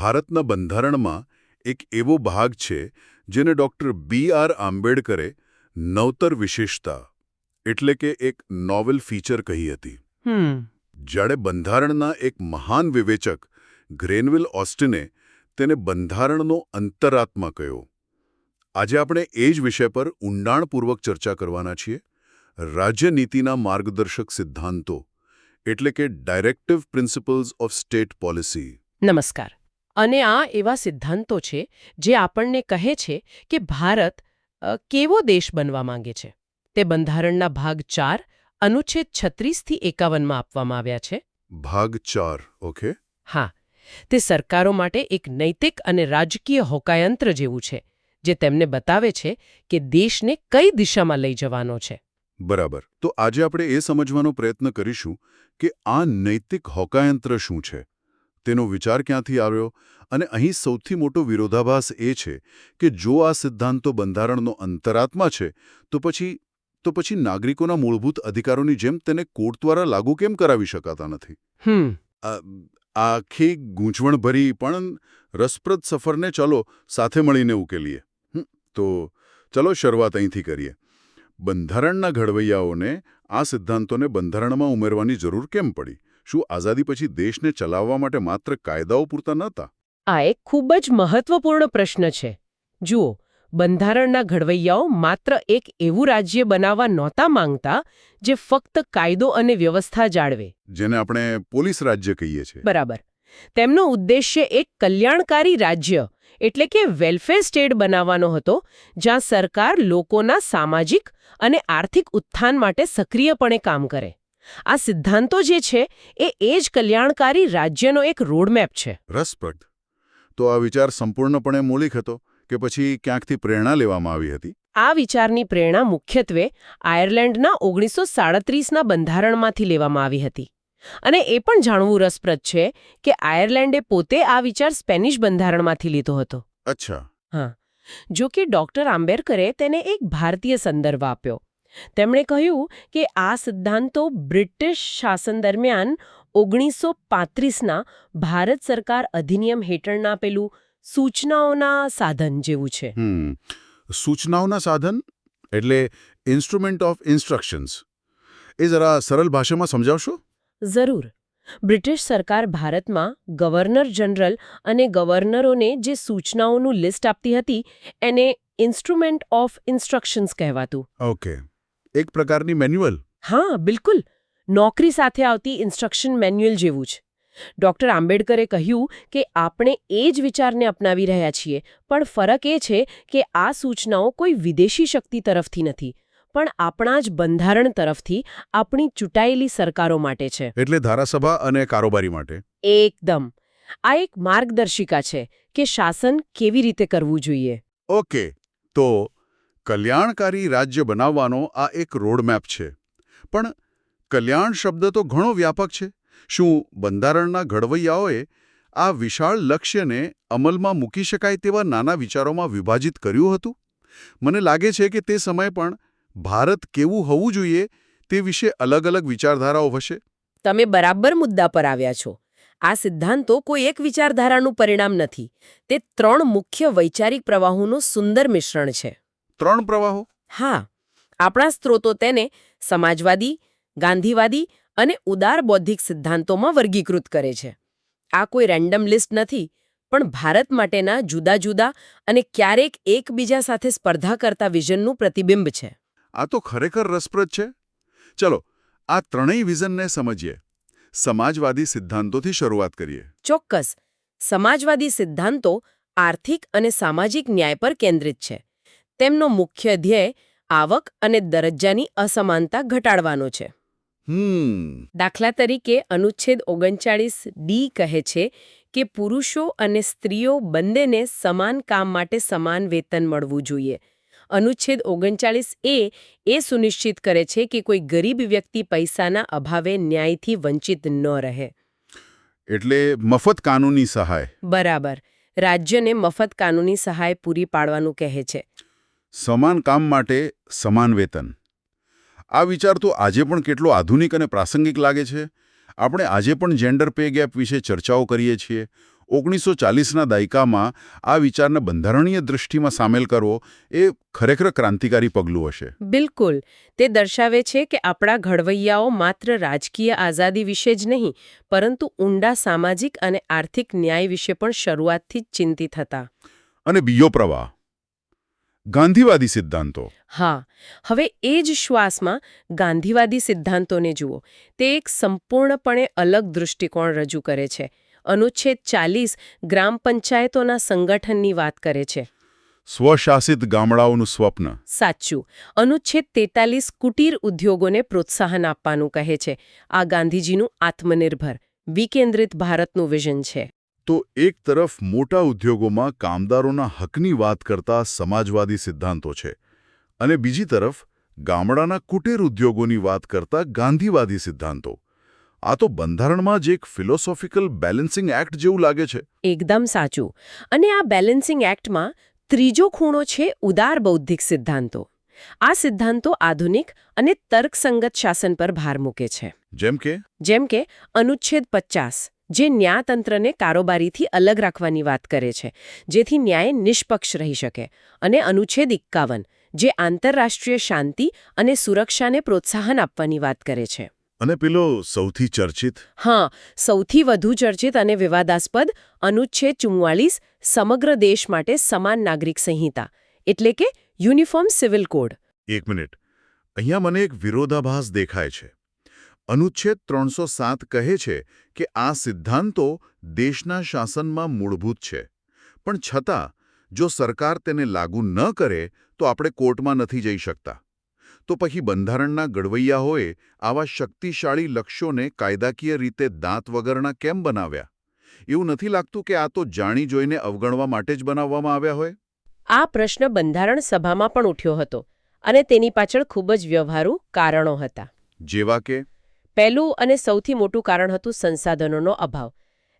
ભારતના બંધારણમાં એક એવો ભાગ છે જેને ડૉક્ટર B.R. આંબેડકરે નવતર વિશેષતા એટલે કે એક નોવેલ ફીચર કહી હતી. જ્યારે બંધારણના એક મહાન વિવેચક ગ્રેનવિલ ઓસ્ટિને તેને બંધારણનો અંતરાત્મા કહ્યો. આજે આપણે એ જ વિષય પર ઊંડાણપૂર્વક ચર્ચા કરવાના છીએ. રાજ્યનીતિના માર્ગદર્શક સિદ્ધાંતો એટલે કે directive principles of state policy. નમસ્કાર. અને આ એવા સિદ્ધાંતો છે જે આપણને કહે છે કે ભારત કેવો દેશ બનવા માંગે છે. તે બંધારણના ભાગ 4 અનુચ્છેદ 36 થી 51 માં આપવામાં આવ્યા છે. ભાગ 4. ઓકે. હા, તે સરકારો માટે એક નૈતિક અને રાજકીય હોકાયંત્ર જેવું છે જે તેમને બતાવે છે કે દેશને કઈ દિશામાં લઈ જવાનો છે. બરાબર. તો આજે આપણે એ સમજવાનો પ્રયત્ન કરીશું કે આ નૈતિક હોકાયંત્ર શું છે, તેનો વિચાર ક્યાંથી આવ્યો, અને અહીં સૌથી મોટો વિરોધાભાસ એ છે કે જો આ સિદ્ધાંતો બંધારણનો અંતરાત્મા છે તો પછી નાગરિકોના મૂળભૂત અધિકારોની જેમ તેને કોર્ટ દ્વારા લાગુ કેમ કરાવી શકાતા નથી? આખી ગૂંચવણભરી પણ રસપ્રદ સફરને ચલો સાથે મળીને ઉકેલીએ. તો ચલો શરૂઆત અહીંથી કરીએ. બંધારણના ઘડવૈયાઓને આ સિદ્ધાંતોને બંધારણમાં ઉમેરવાની જરૂર કેમ પડી? શું આઝાદી પછી દેશને ચલાવવા માટે માત્ર કાયદાઓ પૂરતા નહોતા? આ એક ખૂબ જ મહત્વપૂર્ણ પ્રશ્ન છે. જુઓ, બંધારણના ઘડવૈયાઓ માત્ર એક એવું રાજ્ય બનાવવા નહોતા માંગતા જે ફક્ત કાયદો અને વ્યવસ્થા જાળવે, જેને આપણે પોલીસ રાજ્ય કહીએ છીએ. બરાબર. તેમનો ઉદ્દેશ્ય એક કલ્યાણકારી રાજ્ય એટલે કે વેલફેર સ્ટેટ બનાવવાનો હતો, જ્યાં સરકાર લોકોના સામાજિક અને આર્થિક ઉત્થાન માટે સક્રિયપણે કામ કરે. આ સિદ્ધાંતો જે છે એ જ કલ્યાણકારી રાજ્યનો એક રોડમેપ છે. રસપ્રદ. તો આ વિચાર સંપૂર્ણપણે મૌલિક હતો કે પછી ક્યાંકથી પ્રેરણા લેવામાં આવી હતી? આ વિચારની પ્રેરણા મુખ્યત્વે આયર્લેન્ડના 1937ના બંધારણમાંથી લેવામાં આવી હતી. અને એ પણ જાણવું રસપ્રદ છે કે આયર્લેન્ડે પોતે આ વિચાર સ્પેનિશ બંધારણમાંથી લીધો હતો. અચ્છા. હા. જો કે ડૉક્ટર આંબેડકરે તેને એક ભારતીય સંદર્ભ આપ્યો. તેમણે કહ્યું કે આ સિદ્ધાંતો બ્રિટિશ શાસન દરમિયાન 1935ના ભારત સરકાર અધિનિયમ હેઠળના પેલું સૂચનાઓના સાધન જેવું છે. સૂચનાઓના સાધન એટલે ઇન્સ્ટ્રુમેન્ટ ઓફ ઇન્સ્ટ્રક્શન્સ. એ જરા સરળ ભાષામાં સમજાવશો? જરૂર. બ્રિટિશ સરકાર ભારતમાં ગવર્નર જનરલ અને ગવર્નરોને જે સૂચનાઓનું લિસ્ટ આપતી હતી એને ઇન્સ્ટ્રુમેન્ટ ઓફ ઇન્સ્ટ્રક્શન્સ કહેવાતું. ઓકે. એક પ્રકારની મેન્યુઅલ. હા, બિલકુલ. નોકરી સાથે આવતી ઇન્સ્ટ્રક્શન મેન્યુઅલ જેવું જ. ડૉક્ટર આંબેડકરે કહ્યું કે આપણે એ જ વિચારને અપનાવી રહ્યા છીએ, પણ ફરક એ છે કે આ સૂચનાઓ કોઈ વિદેશી શક્તિ તરફથી નથી, પણ આપણા જ બંધારણ તરફથી આપણી ચૂંટાયેલી સરકારો માટે છે. એટલે ધારાસભા અને કારોબારી માટે. એકદમ. આ એક માર્ગદર્શિકા છે કે શાસન કેવી રીતે કરવું જોઈએ. ઓકે. તો કલ્યાણકારી રાજ્ય બનાવવાનો આ એક રોડમેપ છે. પણ કલ્યાણ શબ્દ તો ઘણો વ્યાપક છે. શું બંધારણના ઘડવૈયાઓએ આ વિશાળ લક્ષ્યને અમલમાં મૂકી શકાય તેવા નાના વિચારોમાં વિભાજિત કર્યું હતું? મને લાગે છે કે તે સમયે પણ ભારત કેવું હોવું જોઈએ તે વિશે અલગ અલગ વિચારધારાઓ હશે. તમે બરાબર મુદ્દા પર આવ્યા છો. આ સિદ્ધાંતો કોઈ એક વિચારધારાનું પરિણામ નથી. તે 3 મુખ્ય વૈચારિક પ્રવાહોનું સુંદર મિશ્રણ છે. 3 પ્રવાહો? હા. આપણા સ્ત્રોતો તેને સમાજવાદી, ગાંધીવાદી અને ઉદાર બૌદ્ધિક સિદ્ધાંતોમાં વર્ગીકૃત કરે છે. આ કોઈ રેન્ડમ લિસ્ટ નથી, પણ ભારત માટેના જુદા જુદા અને ક્યારેક એકબીજા સાથે સ્પર્ધા કરતા વિઝનનું પ્રતિબિંબ છે. આ તો ખરેખર રસપ્રદ છે. ચલો આ ત્રણેય વિઝનને સમજીએ. સમાજવાદી સિદ્ધાંતોથી શરૂઆત કરીએ. ચોક્કસ. સમાજવાદી સિદ્ધાંતો આર્થિક અને સામાજિક ન્યાય પર કેન્દ્રિત છે. તેમનો મુખ્ય ધ્યેય આવક અને દરજ્જાની અસમાનતા ઘટાડવાનો છે. દાખલા તરીકે અનુચ્છેદ 39D કહે છે કે પુરુષો અને સ્ત્રીઓ બંનેને સમાન કામ માટે સમાન વેતન મળવું જોઈએ. અનુચ્છેદ 39A એ સુનિશ્ચિત કરે છે કે કોઈ ગરીબ વ્યક્તિ પૈસાના અભાવે ન્યાયથી વંચિત ન રહે. એટલે મફત કાનૂની સહાય. બરાબર. રાજ્યને મફત કાનૂની સહાય પૂરી પાડવાનું કહે છે. સમાન કામ માટે સમાન વેતન. આ વિચાર તો આજે પણ કેટલો આધુનિક અને પ્રાસંગિક લાગે છે. આપણે આજે પણ જેન્ડર પે ગેપ વિશે ચર્ચાઓ કરીએ છીએ. 1940ના દાયકામાં આ વિચારને બંધારણીય દૃષ્ટિમાં સામેલ કરવો એ ખરેખર ક્રાંતિકારી પગલું હશે. બિલકુલ. તે દર્શાવે છે કે આપણા ઘડવૈયાઓ માત્ર રાજકીય આઝાદી વિશે જ નહીં, પરંતુ ઊંડા સામાજિક અને આર્થિક ન્યાય વિશે પણ શરૂઆતથી જ ચિંતિત હતા. અને બીજો પ્રવાહ ગાંધીવાદી સિદ્ધાંતો. હા, હવે એ જ શ્વાસમાં ગાંધીવાદી સિદ્ધાંતોને જુઓ. તે એક સંપૂર્ણપણે અલગ દૃષ્ટિકોણ રજૂ કરે છે. અનુચ્છેદ 40 ગ્રામ પંચાયતોના સંગઠનની વાત કરે છે. સ્વશાસિત ગામડાઓનું સ્વપ્ન. સાચું. અનુચ્છેદ 43 કુટીર ઉદ્યોગોને પ્રોત્સાહન આપવાનું કહે છે. આ ગાંધીજીનું આત્મનિર્ભર, વિકેન્દ્રિત ભારતનું વિઝન છે. તો એક તરફ મોટા ઉદ્યોગોમાં કામદારોના હકની વાત કરતા સમાજવાદી સિદ્ધાંતો છે અને બીજી તરફ ગામડાના કુટીર ઉદ્યોગોની વાત કરતા ગાંધીવાદી સિદ્ધાંતો. આ તો બંધારણમાં જ એક ફિલોસોફિકલ બેલેન્સિંગ એક્ટ જેવું લાગે છે. એકદમ સાચું. અને આ બેલેન્સિંગ એક્ટમાં ત્રીજો ખૂણો છે ઉદાર બૌદ્ધિક સિદ્ધાંતો. આ સિદ્ધાંતો આધુનિક અને તર્કસંગત શાસન પર ભાર મૂકે છે. જેમ કે અનુચ્છેદ 50 જે ન્યાયતંત્રને કારોબારીથી અલગ રાખવાની વાત કરે છે, જેથી ન્યાય નિષ્પક્ષ રહી શકે, અને અનુચ્છેદ 51 જે આંતરરાષ્ટ્રીય શાંતિ અને સુરક્ષાને પ્રોત્સાહન આપવાની વાત કરે છે. અને પેલો સૌથી ચર્ચિત? હા, સૌથી વધુ ચર્ચિત અને વિવાદાસ્પદ અનુચ્છેદ 44 સમગ્ર દેશ માટે સમાન નાગરિક સંહિતા, એટલે કે યુનિફોર્મ સિવિલ કોડ. એક મિનિટ, અહીંયા મને એક વિરોધાભાસ દેખાય છે. અનુચ્છેદ 307 કહે છે કે આ સિદ્ધાંતો દેશના શાસનમાં મૂળભૂત છે, પણ છતાં જો સરકાર તેને લાગુ ન કરે તો આપણે કોર્ટમાં નથી જઈ શકતા. તો પછી બંધારણના ઘડવૈયાઓએ આવા શક્તિશાળી લક્ષ્યોને કાયદાકીય રીતે દાંત વગરના કેમ બનાવ્યા? એવું નથી લાગતું કે આ તો જાણી જોઈને અવગણવા માટે જ બનાવવામાં આવ્યા હોય? આ પ્રશ્ન બંધારણ સભામાં પણ ઉઠ્યો હતો, અને તેની પાછળ ખૂબ જ વ્યવહારુ કારણો હતા. જેવા કે? પહેલું અને સૌથી મોટું કારણ હતું સંસાધનોનો અભાવ.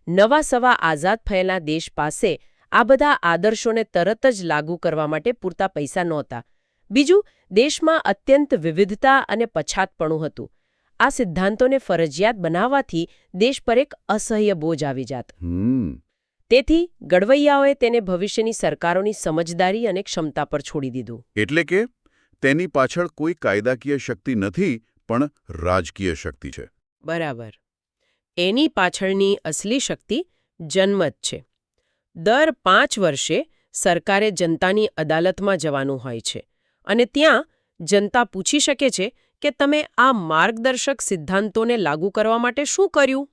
નવા સવા આઝાદ થયેલા દેશ પાસે આ બધા આદર્શોને તરત જ લાગુ કરવા માટે પૂરતા પૈસા નહોતા. બીજું, દેશમાં અત્યંત વિવિધતા અને પછાતપણું હતું. આ સિદ્ધાંતોને ફરજિયાત બનાવવાથી દેશ પર એક અસહ્ય બોજ આવી જાત. તેથી ઘડવૈયાઓએ તેને ભવિષ્યની સરકારોની સમજદારી અને ક્ષમતા પર છોડી દીધું. એટલે કે તેની પાછળ કોઈ કાયદાકીય શક્તિ નથી, પણ રાજકીય શક્તિ છે. બરાબર. એની પાછળની અસલી શક્તિ જનમત છે. દર 5 વર્ષે સરકારે જનતાની અદાલતમાં જવાનું હોય છે, અને ત્યાં જનતા પૂછી શકે છે કે તમે આ માર્ગદર્શક સિદ્ધાંતોને લાગુ કરવા માટે શું કર્યું?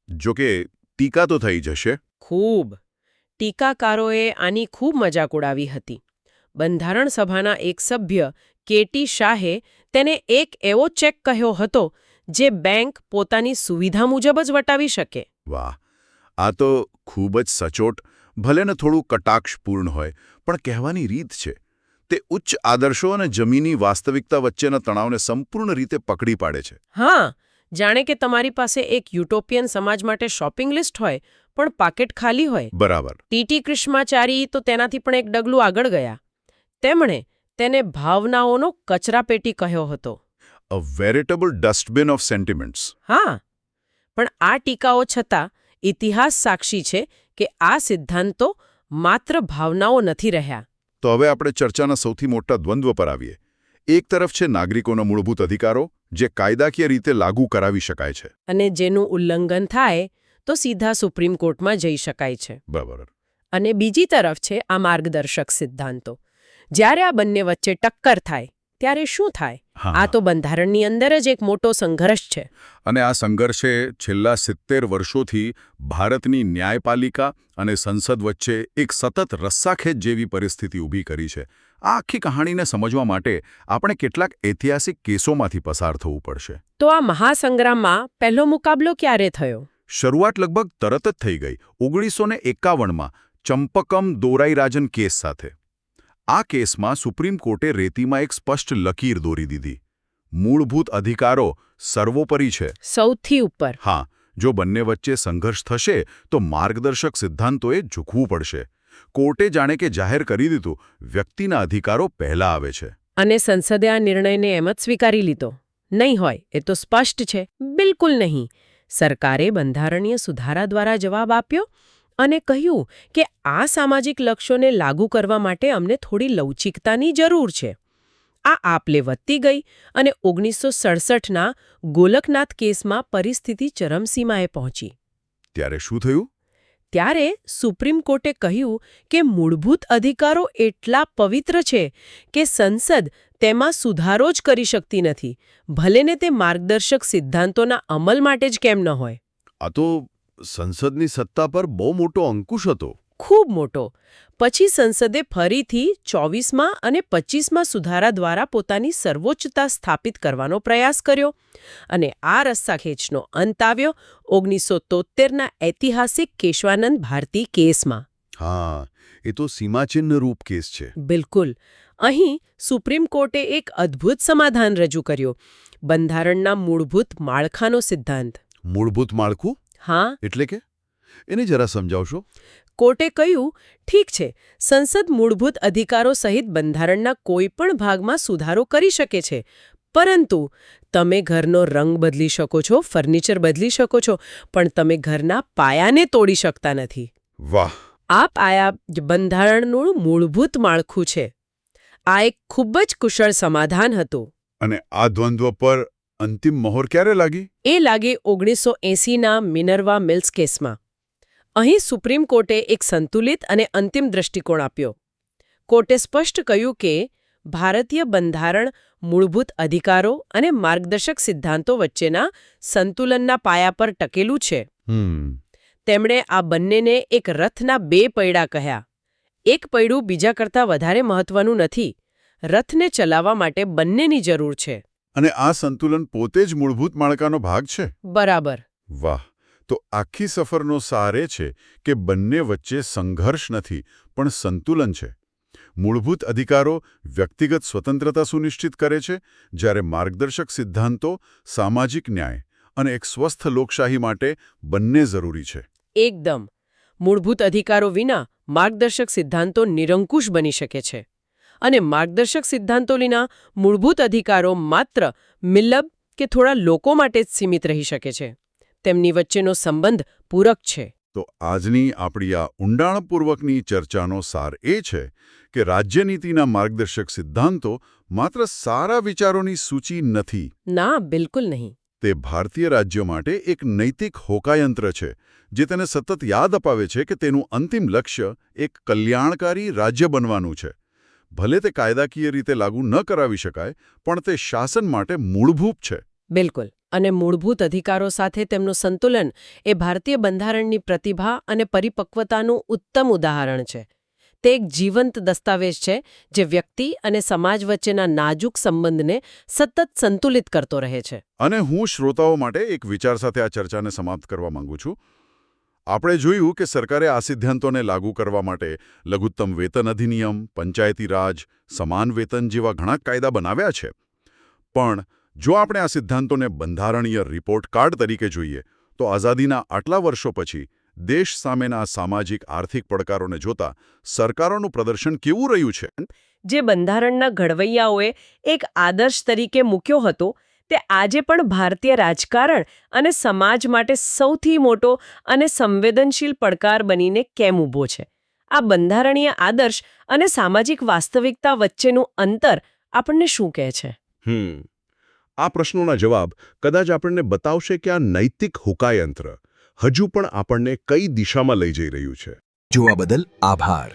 જોકે ટીકા તો થઈ જશે. ખૂબ. ટીકાકારોએ આની ખૂબ મજાક ઉડાવી હતી. બંધારણ સભાના એક સભ્ય કેટી શાહે તેને એક એવો ચેક કહ્યો હતો જે બેંક પોતાની સુવિધા મુજબ જ વટાવી શકે. વાહ, આ તો ખૂબ જ સચોટ, ભલે ને થોડું કટાક્ષપૂર્ણ હોય, પણ કહેવાની રીત છે. તે ઉચ્ચ આદર્શો અને જમીની વાસ્તવિકતા વચ્ચેના તણાવને સંપૂર્ણ રીતે પકડી પાડે છે. હા, જાણે કે તમારી પાસે એક યુટોપિયન સમાજ માટે શોપિંગ લિસ્ટ હોય, પણ પાકેટ ખાલી હોય. બરાબર. ટી.ટી. કૃષ્ણાચારી તો તેનાથી પણ એક ડગલું આગળ ગયા. તેમણે તેને ભાવનાઓનો કચરાપેટી કહ્યો હતો. અ વેરિટેબલ ડસ્ટબિન ઓફ સેન્ટિમેન્ટ્સ. હા, પણ આ ટીકાઓ છતાં ઇતિહાસ સાક્ષી છે કે આ સિદ્ધાંતો માત્ર ભાવનાઓ નથી રહ્યા. તો હવે આપણે ચર્ચાના સૌથી મોટા દ્વંદ્વ પર આવીએ. એક તરફ છે નાગરિકોના મૂળભૂત અધિકારો, જે કાયદાકીય રીતે લાગુ કરાવી શકાય છે, અને જેનું ઉલ્લંઘન થાય તો સીધા સુપ્રીમ કોર્ટમાં જઈ શકાય છે. બરાબર. અને બીજી તરફ છે આ માર્ગદર્શક સિદ્ધાંતો. જ્યારે આ બંને વચ્ચે ટક્કર થાય ત્યારે શું થાય? આ તો બંધારણની અંદર જ એક મોટો સંઘર્ષ છે. અને આ સંઘર્ષે છેલ્લા 70 વર્ષોથી ભારતની ન્યાયપાલિકા અને સંસદ વચ્ચે એક સતત રસ્સાખેંચ જેવી પરિસ્થિતિ ઊભી કરી છે. આ આખી કહાણીને સમજવા માટે આપણે કેટલાક ઐતિહાસિક કેસોમાંથી પસાર થવું પડશે. તો આ મહાસંગ્રામમાં પહેલો મુકાબલો ક્યારે થયો? શરૂઆત લગભગ તરત જ થઈ ગઈ 1951માં ચંપકમ દોરાઈરાજન કેસ સાથે. આ કેસમાં સુપ્રીમ કોર્ટે રેતીમાં એક સ્પષ્ટ લકીર દોરી દીધી. મૂળભૂત અધિકારો સર્વોપરી છે, સૌથી ઉપર. હા, જો બંને વચ્ચે સંઘર્ષ થશે તો માર્ગદર્શક સિદ્ધાંતોએ ઝૂકવું પડશે. કોર્ટે જાણે કે જાહેર કરી દીધું, વ્યક્તિના અધિકારો પહેલા આવે છે. અને સંસદે આ નિર્ણયને એમ જ સ્વીકારી લીધો? નહીં હોય, એ તો સ્પષ્ટ છે. બિલકુલ નહીં. સરકારે બંધારણીય સુધારા દ્વારા જવાબ આપ્યો અને કહ્યું કે આ સામાજિક લક્ષ્યોને લાગુ કરવા માટે અમને થોડી લવચિકતાની જરૂર છે. આ આપલે વધતી ગઈ અને 1967ના ગોલકનાથ કેસમાં પરિસ્થિતિ ચરમસીમાએ પહોંચી. ત્યારે શું થયું? ત્યારે સુપ્રીમ કોર્ટે કહ્યું કે મૂળભૂત અધિકારો એટલા પવિત્ર છે કે સંસદ તેમાં સુધારો જ કરી શકતી નથી, ભલે ને તે માર્ગદર્શક સિદ્ધાંતોના અમલ માટે જ કેમ ન હોય. આ તો સંસદની સત્તા પર બહુ મોટો અંકુશ હતો. ખૂબ મોટો. પછી સંસદે ફરીથી 24મા અને 25મા સુધારા દ્વારા પોતાની સર્વોચ્ચતા સ્થાપિત કરવાનો પ્રયાસ કર્યો અને આ રસ્સાખેંચનો અંત આવ્યો 1973ના ઐતિહાસિક કેશવાનંદ ભારતી કેસમાં. હા, એ તો સીમાચિહ્ન રૂપ કેસ છે. બિલકુલ. અહીં સુપ્રીમ કોર્ટે એક અદ્ભુત સમાધાન રજૂ કર્યું. બંધારણના મૂળભૂત માળખાનો સિદ્ધાંત. મૂળભૂત માળખું? હા. એટલે કે એને જરા સમજાવશો. કોર્ટે કહ્યું, ઠીક છે, સંસદ મૂળભૂત અધિકારો સહિત બંધારણના કોઈ પણ ભાગમાં સુધારો કરી શકે છે, પરંતુ તમે ઘરનો રંગ બદલી શકો છો, ફર્નિચર બદલી શકો છો, પણ તમે ઘરના પાયાને તોડી શકતા નથી. વાહ! આ પાયા બંધારણનું મૂળભૂત માળખું છે. આ એક ખૂબ જ કુશળ સમાધાન હતું. અને આ દ્વંદ્વ પર અંતિમ મહોર ક્યારે લાગી? એ લાગે 1980ના મિનર્વા મિલ્સ કેસમાં. અહીં સુપ્રીમ કોર્ટે એક સંતુલિત અને અંતિમ દૃષ્ટિકોણ આપ્યો. કોર્ટે સ્પષ્ટ કહ્યું કે ભારતીય બંધારણ મૂળભૂત અધિકારો અને માર્ગદર્શક સિદ્ધાંતો વચ્ચેના સંતુલનના પાયા પર ટકેલું છે. તેમણે આ બંનેને એક રથના બે પૈડા કહ્યા. એક પૈડું બીજા કરતાં વધારે મહત્વનું નથી. રથને ચલાવવા માટે બંનેની જરૂર છે. અને આ સંતુલન પોતે જ મૂળભૂત માળખાનો ભાગ છે. બરાબર. વાહ! તો આખી સફરનો સાર એ છે કે બંને વચ્ચે સંઘર્ષ નથી, પણ સંતુલન છે. મૂળભૂત અધિકારો વ્યક્તિગત સ્વતંત્રતા સુનિશ્ચિત કરે છે, જ્યારે માર્ગદર્શક સિદ્ધાંતો સામાજિક ન્યાય અને એક સ્વસ્થ લોકશાહી માટે બંને જરૂરી છે. એકદમ. મૂળભૂત અધિકારો વિના માર્ગદર્શક સિદ્ધાંતો નિરંકુશ બની શકે છે, અને માર્ગદર્શક સિદ્ધાંતો વિના મૂળભૂત અધિકારો માત્ર મિલ્લબ કે થોડા લોકો માટે જ સીમિત રહી શકે છે. તેમની વચ્ચેનો સંબંધ પૂરક છે. તો આજની આપણી આ ઊંડાણપૂર્વકની ચર્ચાનો સાર એ છે કે રાજ્યનીતિના માર્ગદર્શક સિદ્ધાંતો માત્ર સારા વિચારોની સૂચિ નથી. ના, બિલકુલ નહીં. તે ભારતીય રાજ્યો માટે એક નૈતિક હોકાયંત્ર છે, જે તેને સતત યાદ અપાવે છે કે તેનું અંતિમ લક્ષ્ય એક કલ્યાણકારી રાજ્ય બનવાનું છે. ભલે તે કાયદાકીય રીતે લાગુ ન કરાવી શકાય, પણ તે શાસન માટે મૂળભૂત છે. બિલકુલ. અને મૂળભૂત અધિકારો સાથે તેમનું સંતુલન એ ભારતીય બંધારણની પ્રતિભા અને પરિપક્વતાનું ઉત્તમ ઉદાહરણ છે. તે એક જીવંત દસ્તાવેજ છે જે વ્યક્તિ અને સમાજ વચ્ચેના નાજુક સંબંધને સતત સંતુલિત કરતો રહે છે. અને હું શ્રોતાઓ માટે એક વિચાર સાથે આ ચર્ચાને સમાપ્ત કરવા માંગુ છું. આપણે જોયું કે સરકારે આ સિદ્ધાંતોને લાગુ કરવા માટે લઘુત્તમ વેતન અધિનિયમ, પંચાયતી રાજ, સમાન વેતન જેવા ઘણા કાયદા બનાવ્યા છે. પણ જો આપણે આ સિદ્ધાંતોને બંધારણીય રિપોર્ટ કાર્ડ તરીકે જોઈએ, તો આઝાદીના આટલા વર્ષો પછી દેશ સામેના સામાજિક આર્થિક પડકારોને જોતા સરકારોનું પ્રદર્શન કેવું રહ્યું છે? જે બંધારણના ઘડવૈયાઓએ એક આદર્શ તરીકે મૂક્યો હતો, તે આજે પણ ભારતીય રાજકારણ અને સમાજ માટે સૌથી મોટો અને સંવેદનશીલ પડકાર બનીને કેમ ઊભો છે? આ બંધારણીય આદર્શ અને સામાજિક વાસ્તવિકતા વચ્ચેનું અંતર આપણને શું કહે છે? આ પ્રશ્નોના જવાબ કદાચ આપણને બતાવશે કે આ નૈતિક હુકાયંત્ર હજુ પણ આપણને કઈ દિશામાં લઈ જઈ રહ્યું છે. જોવા બદલ આભાર.